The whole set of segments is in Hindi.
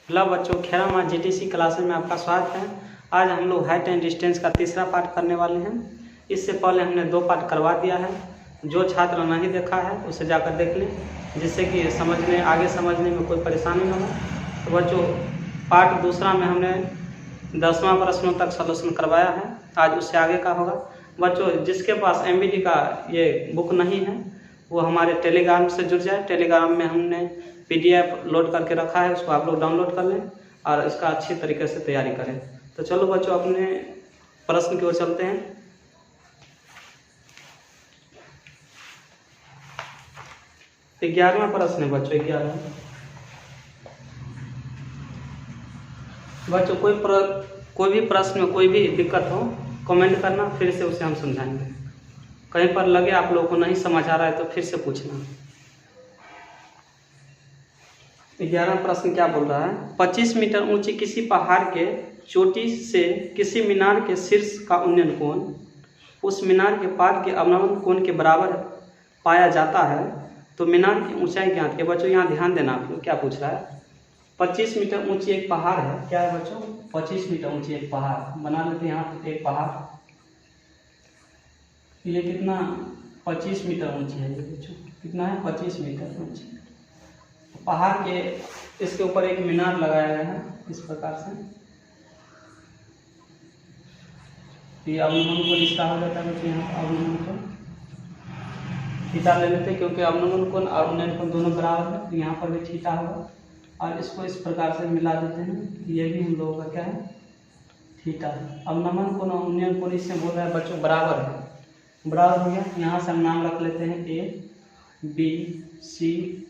हेलो बच्चों, खेरामा जीटीसी क्लासेस में आपका स्वागत है। आज हम लोग हाइट एंड डिस्टेंस का तीसरा पार्ट करने वाले हैं। इससे पहले हमने 2 पार्ट करवा दिया है। जो छात्र नहीं देखा है उसे जाकर देख लें, जिससे कि आगे समझने में कोई परेशानी न हो। तो बच्चों, पार्ट दूसरा में हमने 10वां प्रश्नों तक सॉल्यूशन करवाया है। आज उससे आगे का होगा। बच्चों, जिसके पास MBD का ये बुक नहीं है वो हमारे टेलीग्राम से जुड़ जाए। टेलीग्राम में हमने PDF लोड करके रखा है, उसको आप लोग डाउनलोड कर लें और इसका अच्छी तरीके से तैयारी करें। तो चलो बच्चों, अपने प्रश्न की ओर चलते हैं। तो 11वां प्रश्न है बच्चों, 11। बच्चों, कोई भी प्रश्न में कोई भी दिक्कत हो कमेंट करना, फिर से उसे हम समझाएंगे। कहीं पर लगे आप लोगों को नहीं समझ आ रहा है तो फिर से पूछना। 11वां प्रश्न क्या बोल रहा है? 25 मीटर ऊंची किसी पहाड़ के चोटी से किसी मीनार के शीर्ष का उन्नयन कोण उस मीनार के पाद के अवनमन कोण के बराबर पाया जाता है, तो मीनार की ऊंचाई ज्ञात है। बच्चों, यहाँ ध्यान देना, आप लोग क्या पूछ रहा है। 25 मीटर ऊंची एक पहाड़ है। क्या है बच्चों? 25 मीटर ऊंची एक पहाड़ बना लेते हैं। यहाँ एक पहाड़, ये कितना 25 मीटर ऊंची है। ये बच्चों कितना है? 25 मीटर ऊंची पहाड़ के इसके ऊपर एक मीनार लगाया गया है इस प्रकार से। ये अवनमन कोण इसका हो जाता है बच्चों। यहाँ अवनमन कोण थीटा ले लेते हैं, क्योंकि अवनमन कोण और उन्नयन कोण दोनों बराबर है, तो यहाँ पर भी थीटा होगा। और इसको इस प्रकार से मिला देते हैं। ये भी हम लोगों का क्या है? थीटा है। अवनमन कोण और उन्नयन कोण इससे बोल रहा है बच्चों बराबर है। बराबर हो गया। यहाँ से हम नाम रख लेते हैं ABCDE।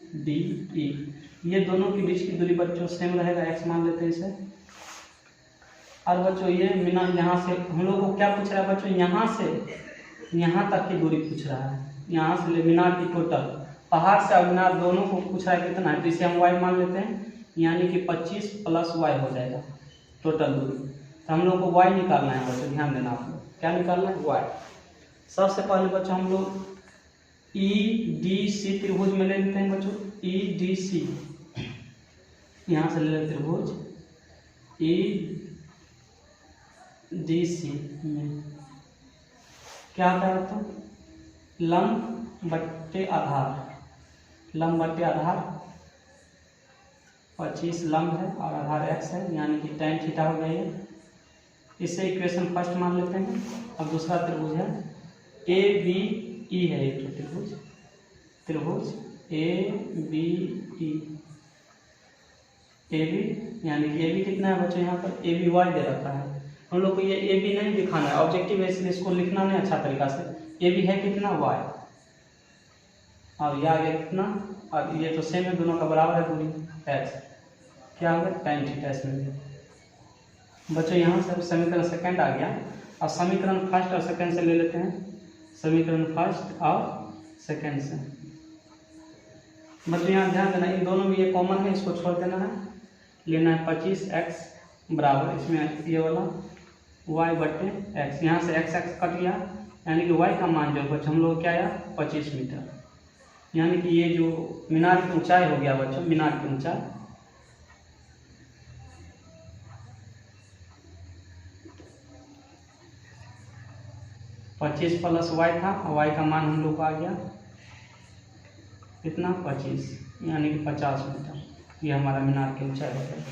ये दोनों के बीच की दूरी बच्चों सेम रहेगा, x मान लेते हैं इसे। और बच्चों, ये मीनार यहाँ से हम लोग को क्या पूछ रहा है बच्चों? यहाँ से यहाँ तक की दूरी पूछ रहा है। यहाँ से ले मीनार की टोटल, पहाड़ से और मीनार दोनों को पूछ रहा है कितना है, तो इसे हम y मान लेते हैं। यानी कि 25 + y हो जाएगा टोटल दूरी। तो हम लोग को y निकालना है बच्चों, ध्यान देना आप लोग। क्या निकालना है? y। सबसे पहले बच्चों हम लोग EDC त्रिभुज में ले लेते हैं बच्चों। EDC यहाँ से ले लेते त्रिभुज EDC में क्या आता है बच्चों? लंब बट्टे आधार। लंब बट्टे आधार 25 लंब है और आधार x है, यानी कि tan थीटा हो गया ये। इसे इक्वेशन फर्स्ट मान लेते हैं। अब दूसरा त्रिभुज है ABE है। एक त्रिभुज ABE। AB यानी कि AB कितना है बच्चों? यहाँ पर ABY दे रखा है। हम लोग को ये AB नहीं दिखाना है, ऑब्जेक्टिव है, इसलिए इसको लिखना नहीं अच्छा तरीका से। AB है कितना? Y। और यह आ गया कितना? और ये तो सेम है, दोनों का बराबर है दूरी x। क्या होगा? tan थीटा इसमें बच्चों। यहाँ से समीकरण सेकंड आ गया। और समीकरण फर्स्ट और सेकंड से ले लेते हैं। समीकरण फर्स्ट और सेकंड से बच्चों यहाँ ध्यान देना, इन दोनों में ये कॉमन है, इसको छोड़ देना है। लेना है 25x बराबर इसमें ये वाला y बट्टे x। यहाँ से x कट गया, यानी कि y का मान जो बच्चों हम लोग क्या आया? 25 मीटर। यानी कि ये जो मीनार की ऊंचाई हो गया बच्चों, मीनार की ऊंचाई 25 + y था, और y का मान हम लोग को आ गया कितना? 25, यानी कि 50 मीटर। ये हमारा मीनार की ऊंचाई हो गया।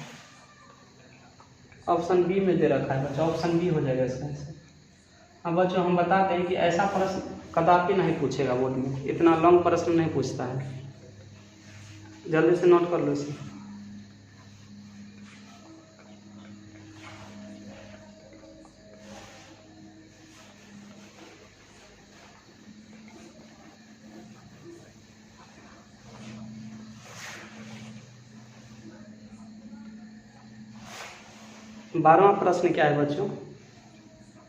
ऑप्शन बी में दे रखा है बच्चों, ऑप्शन बी हो जाएगा इसका आंसर। अब बच्चों हम बताते हैं कि ऐसा प्रश्न कदापि नहीं पूछेगा बोर्ड में, इतना लॉन्ग प्रश्न नहीं पूछता है। जल्दी से नोट कर लो इसे। बारहवां प्रश्न क्या है बच्चों?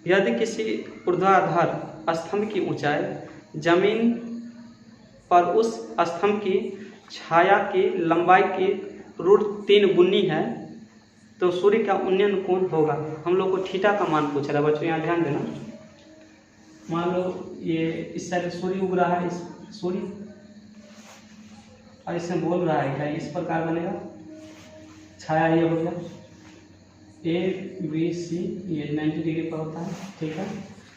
यदि किसी ऊर्ध्वाधर स्तंभ की ऊंचाई जमीन पर उस स्तंभ की छाया की लंबाई की √3 गुनी है, तो सूर्य का उन्नयन कोण होगा। हम लोग को थीटा का मान पूछ रहा है बच्चों, यहाँ ध्यान देना। मान लो ये इस साइड सूर्य उग रहा है, इस सूर्य, और इसमें बोल रहा है क्या इस प्रकार बनेगा छाया ये हो गया ABC, ये 90 डिग्री पर होता है, ठीक है।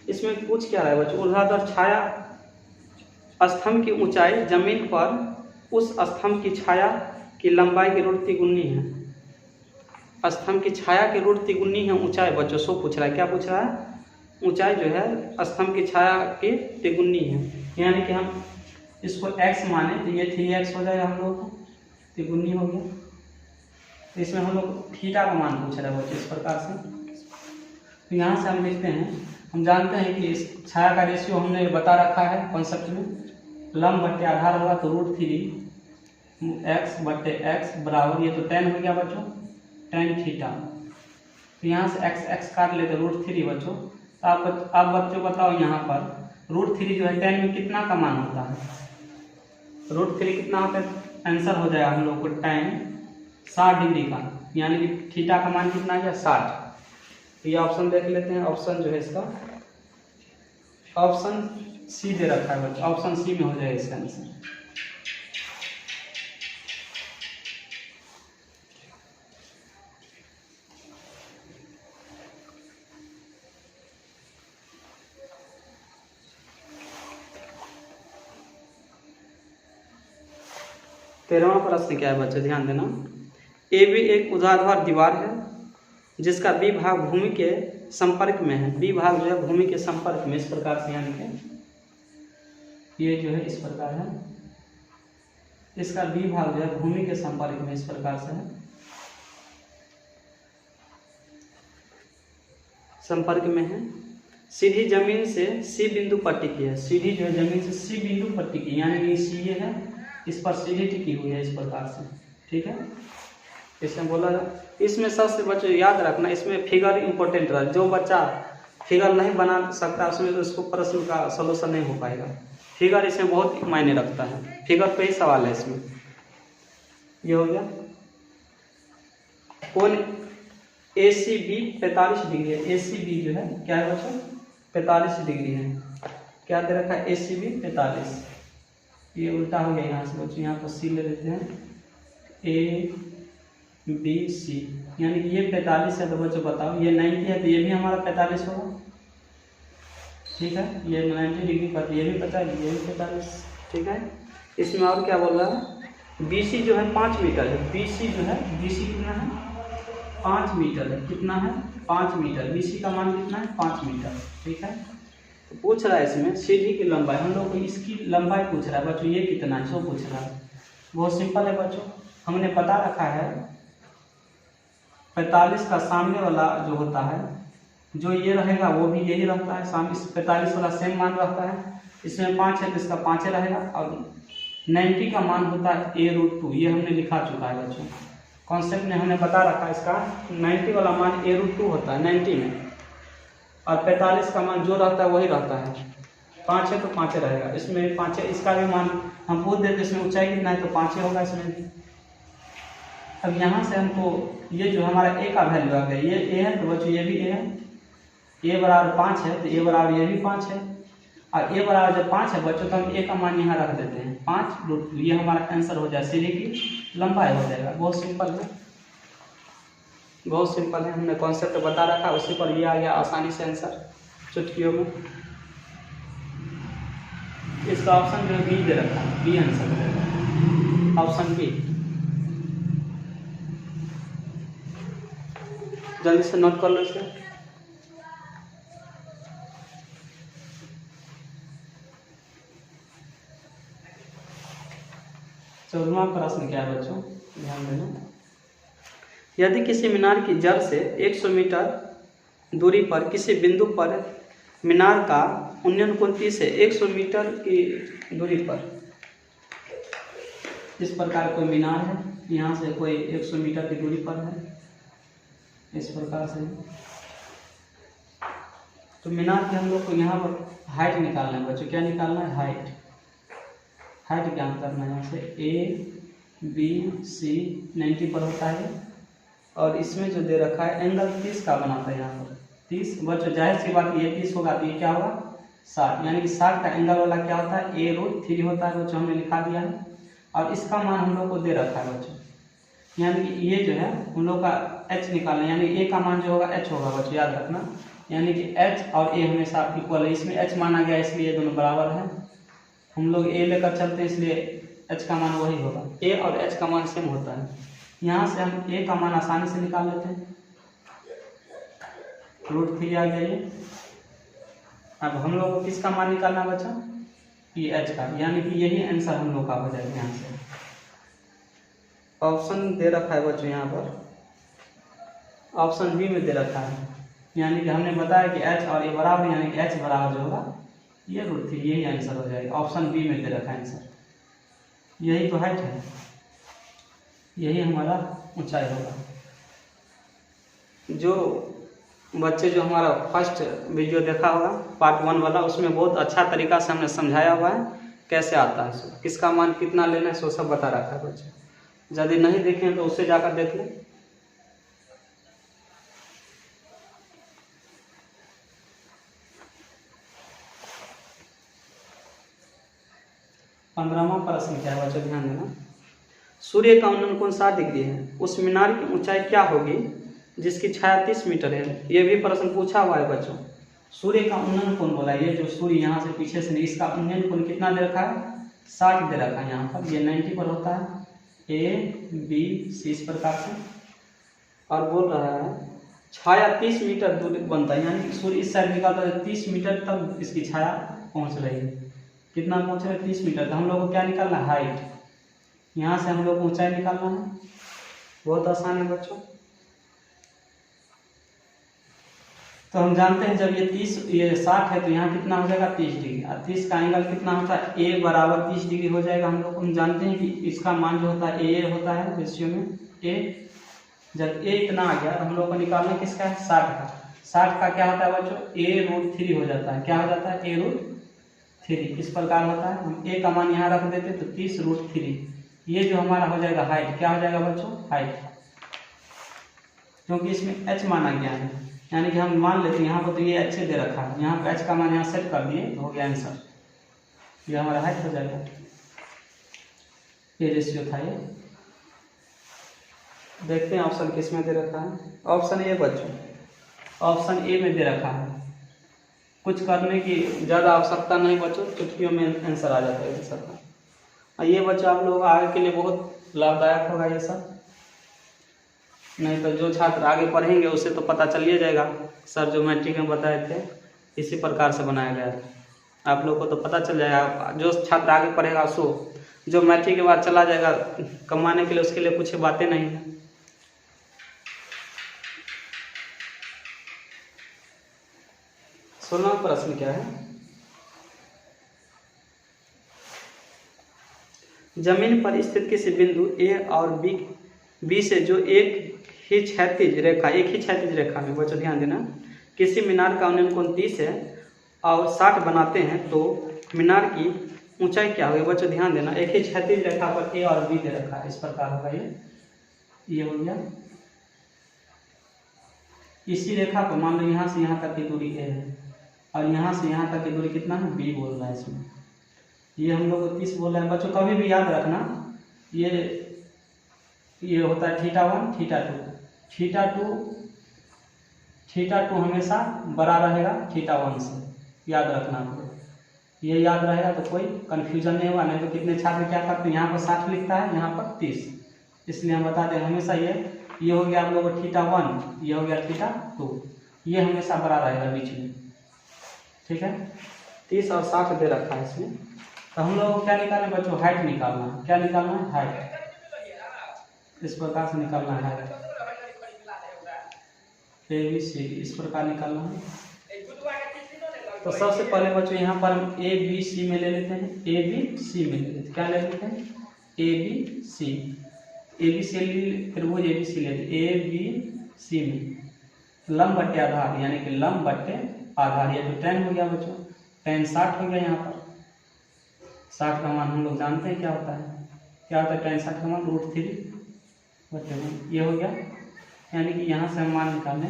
इसमें पूछ क्या रहा है बच्चों, ऊर्ध्वाधर छाया स्तंभ की ऊंचाई जमीन पर उस स्तंभ की छाया की लंबाई की रूट तिगुनी है। स्तंभ की छाया की रूट तिगुनी है ऊंचाई बच्चों, सो पूछ रहा है, क्या पूछ रहा है, ऊंचाई जो है स्तंभ की छाया की तिगुनी है। यानी कि हम इसको x माने तो ये 3x हो जाएगा हम लोग को, तिगुनी हो गया। तो इसमें हम लोग थीटा का मान पूछ रहा है बच्चों इस प्रकार से। तो यहाँ से हम लिखते हैं, हम जानते हैं कि इस छाया का रेशियो हमने बता रखा है कॉन्सेप्ट में, लंब बट्टे आधार होगा तो √3x/x बराबर, ये तो tan हो गया बच्चों, tan थीटा। तो यहाँ से x काट लेते √3 बच्चों। तो आप बच्चों बताओ यहाँ पर √3 जो है tan में कितना का मान होता है, √3 कितना होता है, आंसर हो जाएगा हम लोग को tan 60 डिग्री का, यानी कि थीटा का मान कितना है 60। तो ये ऑप्शन देख लेते हैं, ऑप्शन जो है इसका ऑप्शन सी दे रखा है बच्चों, ऑप्शन सी में हो जाएगा इसका आंसर। तेरहवां प्रश्न क्या है बच्चों, ध्यान देना। AB एक ऊर्ध्वाधर दीवार है जिसका B भाग भूमि के संपर्क में है। B भाग जो है भूमि के संपर्क में, इस प्रकार से यानी कि ये जो है इस प्रकार है, इसका B भाग जो है भूमि के संपर्क में इस प्रकार से है, संपर्क में है। सीधी जमीन से C बिंदु पर टिकी है। सीधी जो है जमीन से C बिंदु पर टिकी, यानी कि C ये है, इस पर सीधी टिकी हुई है इस प्रकार से, ठीक है। इसमें बोला इसमें सबसे बच्चों याद रखना, इसमें फिगर इंपॉर्टेंट रहा, जो बच्चा फिगर नहीं बना सकता उसमें तो उसको प्रश्न का सलूशन नहीं हो पाएगा। फिगर इसमें बहुत मायने रखता है, फिगर पे ही सवाल है इसमें। ये हो गया, कोण ACB 45 डिग्री है। ACB जो है क्या है बच्चों, 45 डिग्री है। क्या दे रखा है, ACB 45। ये उल्टा हो गया यहाँ से बच्चों, यहाँ पर C ले लेते हैं, ABC, यानी कि ये 45 है। तो बच्चों बताओ ये 90 है तो ये भी हमारा 45 होगा, ठीक है। ये 90 डिग्री पर, ये भी 45, ये भी 45, ठीक है। इसमें और क्या बोल रहा है, BC जो है 5 मीटर है। BC जो है, BC कितना है, 5 मीटर है। कितना है, 5 मीटर। BC का मान कितना है, 5 मीटर, ठीक है। तो पूछ रहा है इसमें सीढ़ी की लंबाई, हम लोग को इसकी लंबाई पूछ रहा है बच्चों, ये कितना है सो पूछ रहा है। बहुत सिंपल है बच्चों, हमने पता रखा है 45 का सामने वाला जो होता है, जो ये रहेगा वो भी यही रहता है, सामने 45 वाला सेम मान रहता है। इसमें 5 है तो इसका 5 रहेगा। और 90 का मान होता है A√2, ये हमने लिखा चुका है बच्चों, कॉन्सेप्ट में हमने बता रखा है इसका 90 वाला मान A√2 होता है 90 में, और 45 का मान जो रहता है वही रहता है। 5 है तो 5 रहेगा, इसमें 5 है, इसका भी मान हम पूछ देते इसमें ऊंचाई कितना है तो 5 होगा इसमें भी। अब यहाँ से हमको ये जो हमारा A का वैल्यू आ गया, ये A है तो बच्चों ये भी A है, A बराबर 5 है तो A बराबर ये भी 5 है, और A बराबर जब 5 है बच्चों तो हम A का मान यहाँ रख देते हैं 5√2, ये हमारा आंसर हो जाए, सीढ़ी की लंबाई हो जाएगा। बहुत सिंपल है, बहुत सिंपल है, हमने कॉन्सेप्ट बता रखा, उसी पर ये आ गया आसानी से आंसर चुटकियों में। इसका ऑप्शन जो है बी दे रखा है, बी आंसर है, ऑप्शन बी। जल्दी से नोट कर लो इसे। चौदहवां प्रश्न क्या है बच्चों, ध्यान देना। यदि किसी मीनार की जड़ से 100 मीटर दूरी पर किसी बिंदु पर मीनार का उन्नयन कोण 30 है, 100 मीटर की दूरी पर इस प्रकार कोई मीनार है, यहाँ से कोई 100 मीटर की दूरी पर है इस प्रकार से। तो मीनार की हम लोग को यहाँ पर हाइट निकालना है बच्चों, क्या निकालना है, हाइट। हाइट ज्ञान करना है, यहाँ से ABC 90 पर होता है, और इसमें जो दे रखा है एंगल 30 का बनाता है यहाँ पर 30। बच्चों जाहिर सी बात ये 30 होगा तो ये क्या होगा 60, यानी कि 60 का एंगल वाला क्या होता है A√3 होता है बच्चों, हमने लिखा दिया है। और इसका मान हम लोग को दे रखा है बच्चों, यानी कि ये जो है हम लोग का h निकालना है, यानी a का मान जो होगा h होगा बच्चों, याद रखना। यानी कि h और a हमेशा इक्वल है, इसमें h माना गया इसलिए दोनों बराबर है। हम लोग a लेकर चलते हैं इसलिए h का मान वही होगा, a और h का मान सेम होता है। यहाँ से हम a का मान आसानी से निकाल लेते हैं, √3 आ गया ये। अब हम लोग को किसका मान निकालना बचा, ये h का, यानी कि यही आंसर हम लोग का हो जाएगा। यहाँ से ऑप्शन दे रखा है बच्चों, यहाँ पर ऑप्शन बी में दे रखा है, यानी कि हमने बताया कि h और a बराबर, यानी कि h बराबर जो होगा ये √3, यही आंसर हो जाएगा। ऑप्शन बी में दे रखा है आंसर, यही तो हाइट है, यही हमारा ऊंचाई होगा। जो बच्चे जो हमारा फर्स्ट वीडियो देखा होगा पार्ट 1 वाला, उसमें बहुत अच्छा तरीका से हमने समझाया हुआ है कैसे आता है, किसका मान कितना लेना है, सो सब बता रखा है बच्चे। यदि नहीं देखें तो उससे जाकर देख लें। पंद्रहवां प्रश्न क्या है बच्चों, ध्यान देना। सूर्य का उन्नयन कोण 60 डिग्री है, उस मीनार की ऊंचाई क्या होगी जिसकी छाया 30 मीटर है। ये भी प्रश्न पूछा हुआ है बच्चों। सूर्य का उन्नयन कोण बोला, ये जो सूर्य यहाँ से पीछे से, इसका उन्नयन कोण कितना दे रखा है, 60 दे रखा है। यहाँ पर ये 90 पर होता है, ABC इस प्रकार से। और बोल रहा है छाया 30 मीटर दूर बनता है, यानी कि सूर्य इस साइड निकालता है 30 मीटर तक इसकी छाया पहुँच रही है। कितना पहुँच रहा है, 30 मीटर। तो हम लोग को क्या निकालना है, हाइट। यहाँ से हम लोग को ऊंचाई निकालना है, बहुत आसान है बच्चों। तो हम जानते हैं जब ये 60 है तो यहाँ कितना हो जाएगा, 30 डिग्री। और 30 का एंगल कितना होता है, a बराबर 30 डिग्री हो जाएगा। हम जानते हैं कि इसका मान जो होता है a होता है रेशियो में a। जब a इतना आ गया तो हम लोग को निकालना किसका है, 60 का। 60 का क्या होता है बच्चों, a√3 हो जाता है। क्या हो जाता है, a√3 इस प्रकार होता है। हम a का मान यहाँ रख देते तो 30√3, ये जो हमारा हो जाएगा हाइट। क्या हो जाएगा बच्चों, हाइट, क्योंकि इसमें h माना गया है। यानी कि हम मान लेते हैं यहाँ पर तो ये अच्छे दे रखा है, यहाँ पर h का मान यहाँ सेट कर दिए तो हो गया आंसर, ये हमारा हाइट हो जाएगा। ये रेशियो था ये। देखते हैं ऑप्शन किस में दे रखा है। ऑप्शन ए बच्चों, ऑप्शन ए में दे रखा है। कुछ करने की ज़्यादा आवश्यकता नहीं बच्चों, चुटकियों में आंसर आ जाता है आंसर का। और ये बच्चों आप लोग आगे के लिए बहुत लाभदायक होगा ये सब। नहीं तो जो छात्र आगे पढ़ेंगे उससे तो पता चल ही जाएगा, सर जो मैट्रिक में बताए थे इसी प्रकार से बनाया गया था। आप लोग को तो पता चल जाएगा, जो छात्र आगे पढ़ेगा सो जो मैट्रिक के बाद चला जाएगा कमाने के लिए, उसके लिए कुछ बातें नहीं है। सोलहवां प्रश्न क्या है, जमीन पर स्थित किसी बिंदु ए और बी से जो एक ही क्षैतिज रेखा में बच्चों ध्यान देना, किसी मीनार का उन्नयन कोण 30 है और 60 बनाते हैं तो मीनार की ऊंचाई क्या होगी बच्चों, ध्यान देना। एक ही क्षैतिज रेखा पर ए और बी दे रखा है, इस प्रकार होगा ये हो गया। इसी रेखा पर मान लो यहाँ से यहाँ तक की दूरी ए है और यहाँ से यहाँ तक की दूरी कितना है, बी बोल रहा है इसमें। ये हम लोग को 30 बोल रहा है बच्चों। कभी भी याद रखना ये होता है θ1 θ2। θ2 हमेशा बड़ा रहेगा θ1 से, याद रखना आपको। ये याद रहेगा तो कोई कंफ्यूजन नहीं होगा। नहीं तो कितने छात्र क्या करते हैं, यहाँ पर 60 लिखता है, यहाँ पर 30, इसलिए हम बता दें हमेशा ये हो गया हम लोग को θ1, ये हो गया θ2, ये हमेशा बड़ा रहेगा बीच में, ठीक है। 30 और 60 दे रखा है इसमें। तो हम लोग को क्या निकालना है बच्चों, हाइट निकालना है। क्या निकालना है, हाइट। इस प्रकार से निकालना है, ABC इस प्रकार निकालना है। तो सबसे पहले बच्चों यहाँ पर हम ABC में ले लेते हैं, ABC में ले लेते हैं। क्या ले लेते हैं, ABC त्रिभुज ABC ले लेते हैं। ABC में लंब बट्टे आधार, यानी कि लंब बट्टे आधार, ये तो tan हो गया बच्चों। tan 60 हो गया। यहाँ पर 60 का मान हम लोग जानते हैं क्या होता है, क्या होता है tan 60 का मान √3 बटे 1, ये हो गया। यानी कि यहाँ से हम मान निकालें,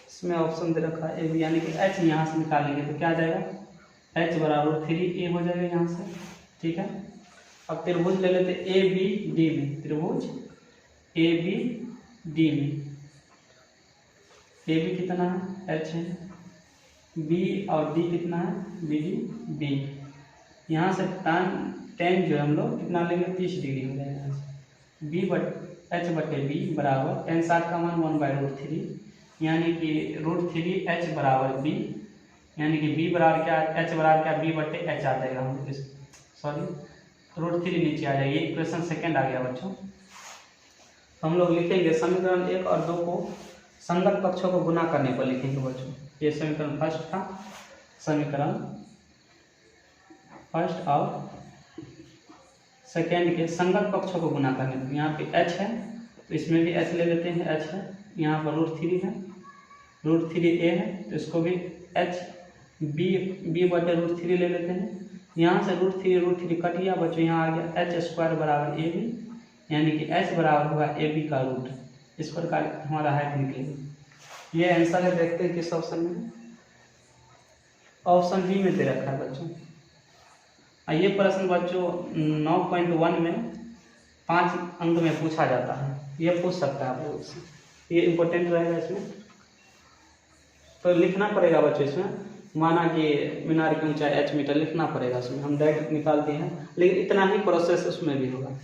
इसमें ऑप्शन दे रखा है AB, यानी कि h यहाँ से निकालेंगे तो क्या आ जाएगा, h बराबर 3a हो जाएगा यहाँ से, ठीक है। अब त्रिभुज ले लेते ABD में, त्रिभुज ए बी डी में, ए बी कितना है एच है, बी और डी कितना है बी डी बी। यहाँ से टेन जो हम लोग कितना लेंगे 30 डिग्री हो जाएगा यहाँ से। बी बट एच बटे बी बराबर टेन 60 का मान 1/√3, यानी कि √3 h बराबर बी, यानी कि बी बराबर क्या एच बराबर क्या बी बटे एच आ जाएगा। हम लोग सॉरी √3 नीचे आ जाएगा, इक्वेशन सेकेंड आ गया बच्चों। हम लोग लिखेंगे समीकरण 1 और 2 को संगत पक्षों को गुना करने पर लिखेंगे बच्चों। ये समीकरण फर्स्ट था, समीकरण फर्स्ट और सेकेंड के संगत पक्षों को गुना करने पर। यहाँ पे h है तो इसमें भी h ले लेते हैं, h है। यहाँ पर √3 है, √3a है तो इसको भी h b बटे √3 ले लेते हैं। यहाँ से √3 कट गया बच्चों, यहाँ आ गया h² बराबर ab, यानी कि h बराबर होगा ab का रूट। इस प्रकार हमारा हाइट निकलेगी। ये आंसर है, देखते हैं किस ऑप्शन में। ऑप्शन बी में दे रखा है बच्चों। ये प्रश्न बच्चों 9.1 में 5 अंक में पूछा जाता है, ये पूछ सकता है आप लोगों से, ये इम्पोर्टेंट रहेगा इसमें। तो लिखना पड़ेगा बच्चों इसमें, माना कि मीनार की ऊंचाई h मीटर लिखना पड़ेगा इसमें। हम डायरेक्ट निकाल दिए हैं, लेकिन इतना ही प्रोसेस उसमें भी होगा।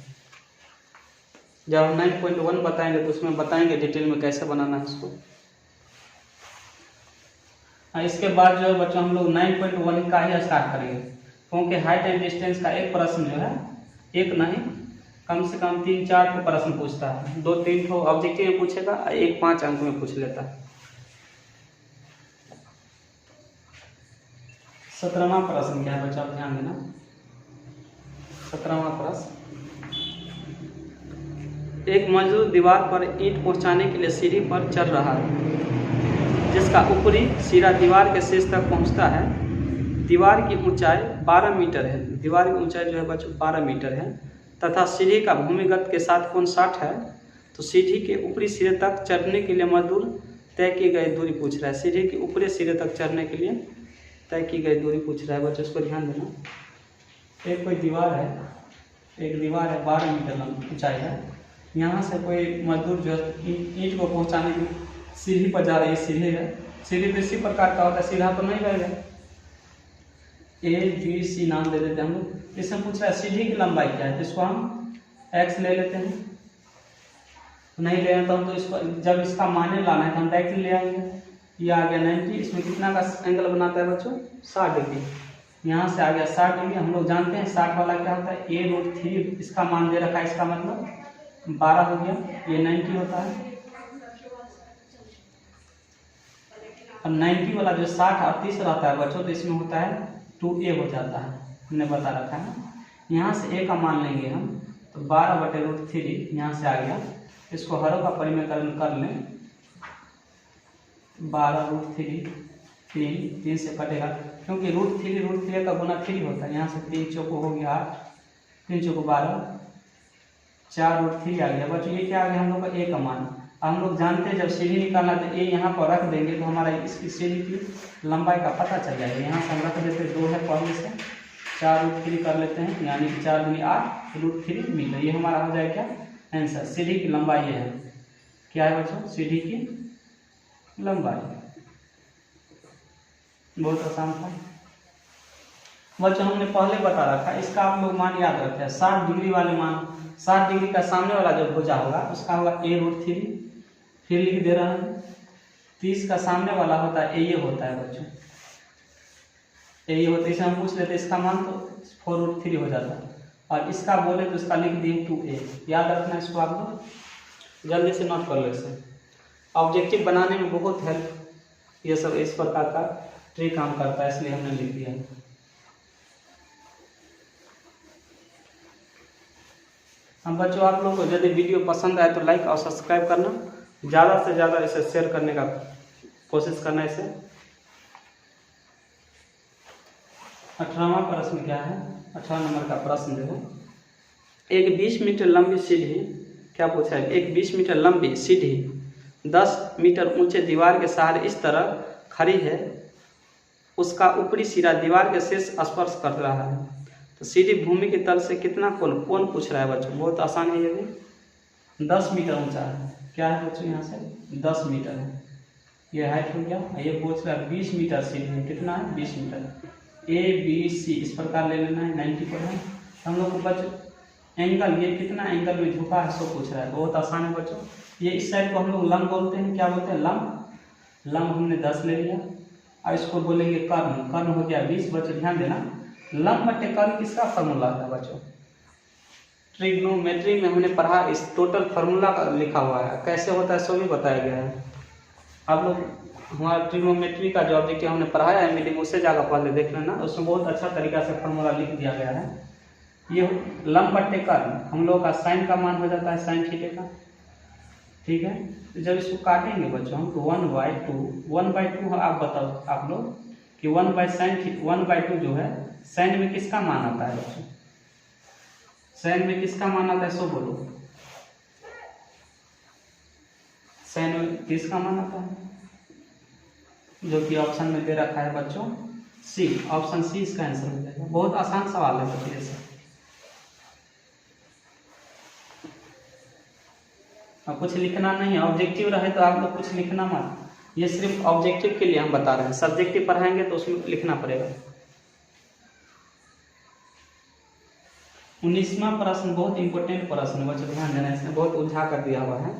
जब हम 9.1 बताएंगे तो उसमें बताएंगे डिटेल में कैसे बनाना है इसको। इसके बाद जो है बच्चों हम लोग 9.1 का ही स्टार्ट करेंगे, क्योंकि हाइट एंड डिस्टेंस का एक प्रश्न जो है, एक नहीं कम से कम 3-4 को प्रश्न पूछता है। 2-3 को ऑब्जेक्टिव में पूछेगा, एक 5 अंक में पूछ लेता है। 17वां प्रश्न क्या है बच्चा, ध्यान देना। 17वां प्रश्न, एक मजदूर दीवार पर ईंट पहुंचाने के लिए सीढ़ी पर चढ़ रहा है, जिसका ऊपरी सिरा दीवार के शीर्ष तक पहुंचता है। दीवार की ऊंचाई 12 मीटर है, दीवार की ऊंचाई जो है बच्चों 12 मीटर है, तथा सीढ़ी का भूमिगत के साथ कोण 60 है। तो सीढ़ी के ऊपरी सिरे तक चढ़ने के लिए मजदूर तय की गई दूरी पूछ रहा है। सीढ़ी के ऊपरी सिरे तक चढ़ने के लिए तय की गई दूरी पूछ रहा है बच्चों, इसको ध्यान देना। एक कोई दीवार है, एक दीवार है 12 मीटर ऊंचाई है। यहाँ से कोई मजदूर जो ईंट को पहुँचाने की सीढ़ी पर जा रही है, सीढ़ी है, सीढ़ी तो इसी प्रकार का होता है, सीधा तो नहीं रहेगा। ABC नाम दे देते हैं हम लोग। इसमें पूछ रहा है सीढ़ी की लंबाई क्या है, तो इसको हम x ले लेते हैं। नहीं ले तो हम तो इसको जब इसका माने लाना है तो हम डायरेक्ट ले आएंगे। ये आ गया 90, इसमें कितना का एंगल बनाता है बच्चों 60 डिग्री। यहाँ से आ गया 60 डिग्री। हम लोग जानते हैं 60 वाला क्या होता है, a√3 इसका मान दे रखा है, इसका मतलब 12 हो गया, ये 90 होता है। और 90 वाला जो 60 और 30 रहता है बच्चों, तो इसमें होता है 2a हो जाता है, हमने बता रखा है। यहाँ से a का मान लेंगे हम, तो 12/√3 यहाँ से आ गया। इसको हरों का परिमेयकरण कर लें, 12√3 3 से कटेगा, क्योंकि √3 का गुना 3 होता है। यहाँ से 3 चौको हो गया 8, 3 चौको 12, 4√3 आ गया बच्चों। ये क्या आ गया हम लोग का a का मान। हम लोग जानते हैं जब सीढ़ी निकालना तो a यहाँ पर रख देंगे तो हमारा इसकी सीढ़ी की लंबाई का पता चल जाएगा। यहाँ से हम रख देते 2 है पहले से, 4√3 कर लेते हैं, यानी कि 4 दूनी 8 √3 मीटर। ये हमारा हो जाएगा क्या आंसर। सीढ़ी की लंबाई ये है, क्या है बच्चों, सीढ़ी की लंबाई। बहुत आसान था बच्चों, हमने पहले बता रखा है। इसका आप लोग मान याद रखें, 60 डिग्री वाले मान, 60 डिग्री का सामने वाला जो भुजा होगा उसका होगा a√3, फिर लिख दे रहा है। 30 का सामने वाला होता है a, ये होता है बच्चों, a होता है। इसे हम पूछ लेते इसका मान तो 4√3 हो जाता है, और इसका बोले तो इसका लिख दिए 2a। याद रखना इसको, आप लोग जल्दी से नोट कर ले। ऑब्जेक्टिव बनाने में बहुत हेल्प ये सब इस प्रकार का ट्रिक काम करता है, इसलिए हमने लिख दिया है। हम बच्चों आप लोगों को यदि वीडियो पसंद आए तो लाइक और सब्सक्राइब करना, ज़्यादा से ज़्यादा इसे शेयर करने का कोशिश करना। इसे 18वां प्रश्न क्या है, 18 नंबर का प्रश्न जो है, एक 20 मीटर लंबी सीढ़ी, क्या पूछा है, एक 20 मीटर लंबी सीढ़ी 10 मीटर ऊंचे दीवार के सहारे इस तरह खड़ी है, उसका ऊपरी सिरा दीवार के शीर्ष स्पर्श कर रहा है। तो सीढ़ी भूमि के तल से कितना कोण पूछ रहा है बच्चों, बहुत आसान है ये भी। 10 मीटर ऊंचा है। क्या है बच्चों, यहाँ से 10 मीटर है, ये हाइट हो गया। ये पूछ रहा है 20 मीटर से कितना है, 20 मीटर। ए बी सी इस प्रकार ले लेना है 90 पर है। हम लोग को बच्चों एंगल, ये कितना एंगल में झुका है सो पूछ रहा है, बहुत आसान है बच्चों। ये इस साइड को हम लोग लंब बोलते हैं, क्या बोलते हैं, लंब। लंब हमने 10 ले लिया, और इसको बोलेंगे कर्ण। कर्ण हो गया 20। बच्चों ध्यान देना, लंब बटे कर्ण किसका फॉर्मूला था बच्चों, ट्रिग्नोमेट्री में हमने पढ़ा, इस टोटल फार्मूला का लिखा हुआ है, कैसे होता है सो भी बताया गया है। आप लोग हमारा ट्रिग्नोमेट्री का जो ऑब्जेक्टिव हमने पढ़ाया है मीडियम, उससे जाकर पहले देख लेना, उसमें बहुत अच्छा तरीका से फार्मूला लिख दिया गया है। ये लंब बट्टे कर्ण, हम लोग का साइन का मान हो जाता है साइन थीटा का, ठीक है। तो जब इसको काटेंगे बच्चों हम, तो 1/2 आप बताओ आप लोग कि 1/2 जो है साइन में किसका मान आता है बच्चों, साइन में किसका मान आता है सो बोलो, साइन में किसका मान आता है, जो कि ऑप्शन में दे रखा है बच्चों सी, ऑप्शन सी इसका आंसर हो जाएगा। बहुत आसान सवाल है बच्चों ये। अब कुछ लिखना नहीं है, ऑब्जेक्टिव रहे तो आप लोग कुछ लिखना मत, ये सिर्फ ऑब्जेक्टिव के लिए हम बता रहे हैं, सब्जेक्टिव पढ़ाएंगे तो उसमें लिखना पड़ेगा। 19वां प्रश्न बहुत इंपॉर्टेंट प्रश्न है बच्चों, ध्यान देना, इसमें बहुत उलझा कर दिया हुआ है।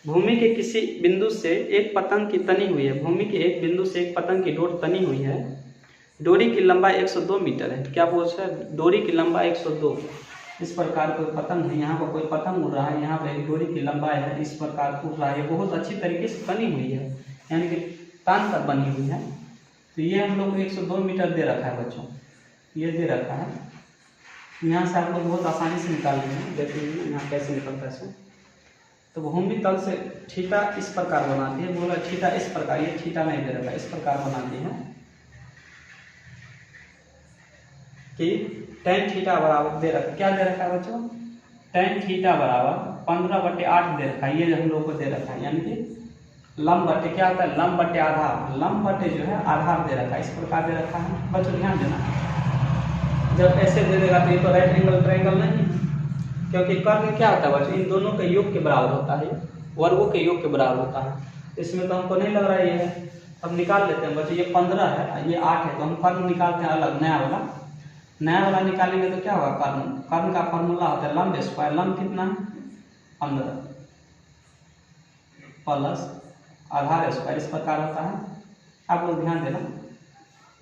भूमि के किसी बिंदु से एक पतंग की तनी हुई है, भूमि के एक बिंदु से एक पतंग की डोर तनी हुई है, डोरी की लंबाई 102 मीटर है। क्या पूछ रहा है, डोरी की लंबाई 102। इस प्रकार कोई पतंग है, यहाँ पर कोई पतंग उड़ रहा है, यहाँ पर एक डोरी की लंबाई है, इस प्रकार उड़ रहा है, बहुत अच्छी तरीके से बनी हुई है, यानी कि तान कर बनी हुई है। तो ये हम लोग 102 मीटर दे रखा है बच्चों, ये दे रखा है। यहाँ से आप लोग बहुत आसानी से निकाल लेंगे, देख लीजिए यहाँ कैसे निकलता है सो। तो भूमि तल से थीटा इस प्रकार बनाती है, बोला थीटा इस प्रकार, ये थीटा नहीं दे रखा, इस प्रकार बनाती है कि tan थीटा बराबर दे रखा, क्या दे रखा है बच्चों, tan थीटा बराबर 15/8 दे रखा है, ये हम लोग को दे रखा है, यानी कि लंब बटे क्या होता है, लंब बटे आधार, लंब बटे जो है आधार दे रखा है, इस प्रकार दे रखा है बच्चों। ध्यान देना, जब ऐसे दे देगा तो ये तो राइट एंगल ट्रायंगल नहीं, क्योंकि कर्ण क्या होता है बच्चों, इन दोनों के योग के बराबर होता है, वर्गों के योग के बराबर होता है। इसमें तो हमको नहीं लग रहा है ये है, अब निकाल लेते हैं बच्चों, ये 15 है, ये 8 है, तो हम कर्ण निकालते हैं अलग, नया वाला निकालेंगे तो क्या होगा, कर्ण का फॉर्मूला होता है लंब स्क्वायर, लंब कितना है 15 प्लस आधार स्क्वायर, इस प्रकार होता है। आप लोग ध्यान देना,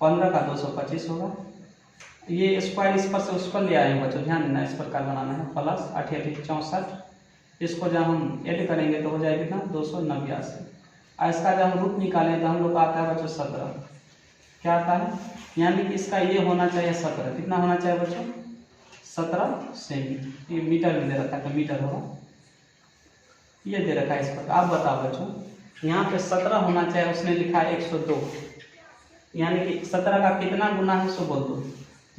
15 का 225 होगा, ये स्क्वायर इस पर से उस पर ले आए हैं बच्चों, ध्यान देना, इस प्रकार बनाना है, प्लस 8 8 64, इसको जब हम ऐड करेंगे तो हो जाएगा कितना 289। और इसका जब हम रूट निकालें तो हम लोग का आता है बच्चों 17, क्या आता है, यानी कि इसका ये होना चाहिए 17, कितना होना चाहिए बच्चों 17 सेमी, ये मीटर में दे रखा है तो मीटर होगा, ये दे रखा है इस प्रकार। आप बताओ बच्चों, यहाँ पे 17 होना चाहिए, उसने लिखा है 102, यानी कि 17 का कितना गुना है सो बोल दो,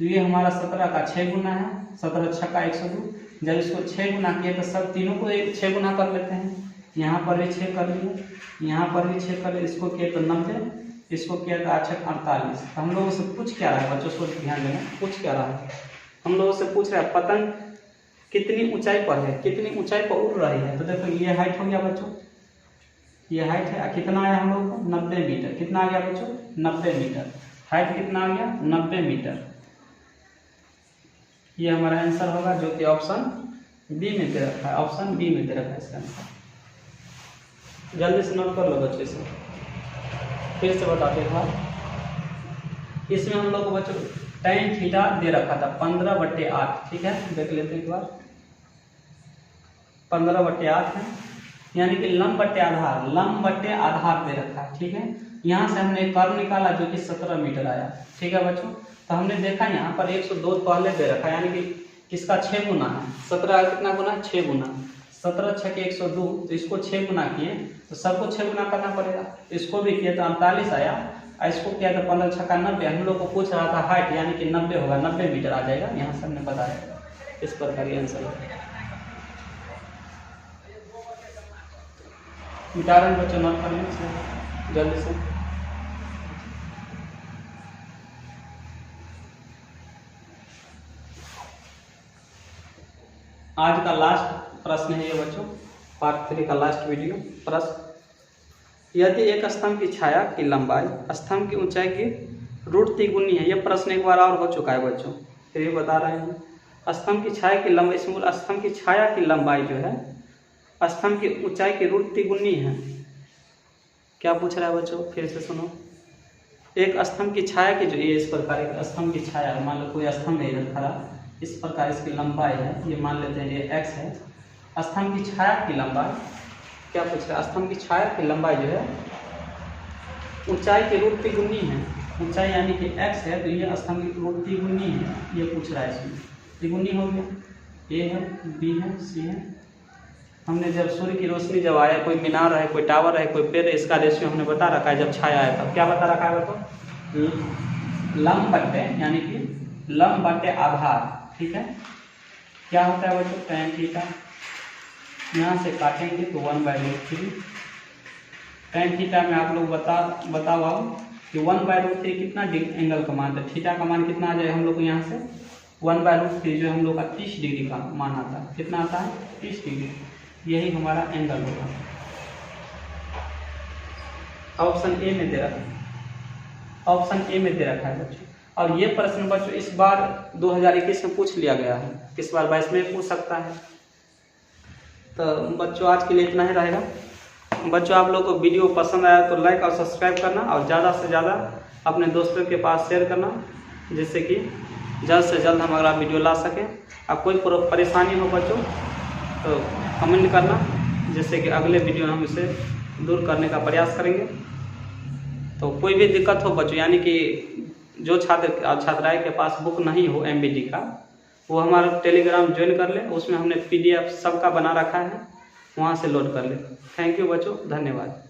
तो ये हमारा 17 का 6 गुना है, 17 छक्का 102। जब इसको 6 गुना किए तो सब तीनों को 6 गुना कर लेते हैं, यहाँ पर भी 6 कर लिए, यहाँ पर भी 6 कर लिए, इसको किए तो 90, इसको किया तो 8 48। हम लोगों से पूछ क्या रहा है बच्चों, सोच ध्यान देना, पूछ क्या रहा है, हम लोगों से पूछ रहा है पतंग कितनी ऊंचाई पर है, कितनी ऊंचाई पर उड़ रही है। तो देखो ये हाइट हो गया बच्चों, ये हाइट है, कितना आया हम लोग को 90 मीटर, कितना आ गया बच्चों 90 मीटर, हाइट कितना आ गया 90 मीटर, ये हमारा आंसर होगा, जो कि ऑप्शन बी में दे रखा है, ऑप्शन बी में दे रखा है इसका आंसर। जल्दी से नोट कर लो बच्चे से, फिर से बताते हैं, इसमें हम लोग को बच्चों tan थीटा दे रखा था 15/8, ठीक है, देख लेते हैं एक बार, 15/8 है, यानी कि लंब बटे आधार दे रखा है, ठीक है। यहाँ से हमने कर्ण निकाला जो कि 17 मीटर आया, ठीक है बच्चों। तो हमने देखा यहाँ पर 102 पहले दे रखा है, यानी कि किसका 6 गुना है, 17 कितना गुना, 6 गुना, 17 6 के 102, तो इसको 6 गुना किए तो सबको 6 गुना करना पड़ेगा, इसको भी किया तो 48 आया, और इसको किया तो 15 छक्का 90। हम लोग को पूछ रहा था हाइट, यानी कि 90 होगा, 90 मीटर आ जाएगा, यहाँ से हमने बताया, इस प्रकार ये आंसर है। मिटा रहे बच्चों, नोट कर लें जल्दी से। आज का लास्ट प्रश्न है ये बच्चों, पार्ट 3 का लास्ट वीडियो। प्रश्न, यदि एक स्तंभ की छाया की लंबाई स्तंभ की ऊंचाई की √3 है। यह प्रश्न एक बार और हो चुका है बच्चों, फिर भी बता रहे हैं। स्तंभ की छाया की लंबाई, इसमें स्तंभ की छाया की लंबाई जो है स्तंभ की ऊंचाई की √3 है। क्या पूछ रहा है बच्चों, फिर से सुनो। एक स्तंभ की छाया की जो ये इस प्रकार एक स्तंभ की छाया, मान लो कोई स्तंभ है इधर खड़ा, इस प्रकार इसकी लंबाई है, ये मान लेते हैं ये x है। स्तंभ की छाया की लंबाई, क्या पूछ रहा है, स्तंभ की छाया की लंबाई जो है ऊंचाई की √3 है। ऊंचाई यानी कि x है, तो ये स्तंभ की √3 है, ये पूछ रहा है। इसमें त्रिगुणी हो गया, a है, b है, c है। हमने जब सूर्य की रोशनी जब आया, कोई मीनार है, कोई टावर है, कोई पेड़ है, इसका रेशियो हमने बता रखा है। जब छाया है तब क्या बता रखा है तो लंब बट्टे, यानी कि लंब बट्टे आधार, ठीक है। क्या होता है बच्चों, tan थीटा, यहाँ से काटेंगे तो 1/√3। tan थीटा में आप लोग बताओ कि 1/√3 कितना एंगल का मान है, थीटा का मान कितना आ जाए हम लोग को, यहाँ से 1/√3 जो हम लोग का 30 डिग्री का मान आता है। कितना आता है, 30 डिग्री। यही हमारा एंगल होगा। ऑप्शन ए में दे रखा है, ऑप्शन ए में दे रखा है बच्चों। और ये प्रश्न बच्चों इस बार 2021 में पूछ लिया गया है, इस बार 22 में पूछ सकता है। तो बच्चों आज के लिए इतना ही रहेगा। बच्चों आप लोग को वीडियो पसंद आया तो लाइक और सब्सक्राइब करना, और ज़्यादा से ज़्यादा अपने दोस्तों के पास शेयर करना, जिससे कि जल्द से जल्द हम अगला वीडियो ला सकें। अब कोई परेशानी हो बच्चों तो कमेंट करना, जिससे कि अगले वीडियो हम इसे दूर करने का प्रयास करेंगे। तो कोई भी दिक्कत हो बच्चों, यानी कि जो छात्राएं के पास बुक नहीं हो MBD का, वो हमारा टेलीग्राम ज्वाइन कर ले, उसमें हमने PDF सबका बना रखा है, वहाँ से लोड कर ले। थैंक यू बच्चों, धन्यवाद।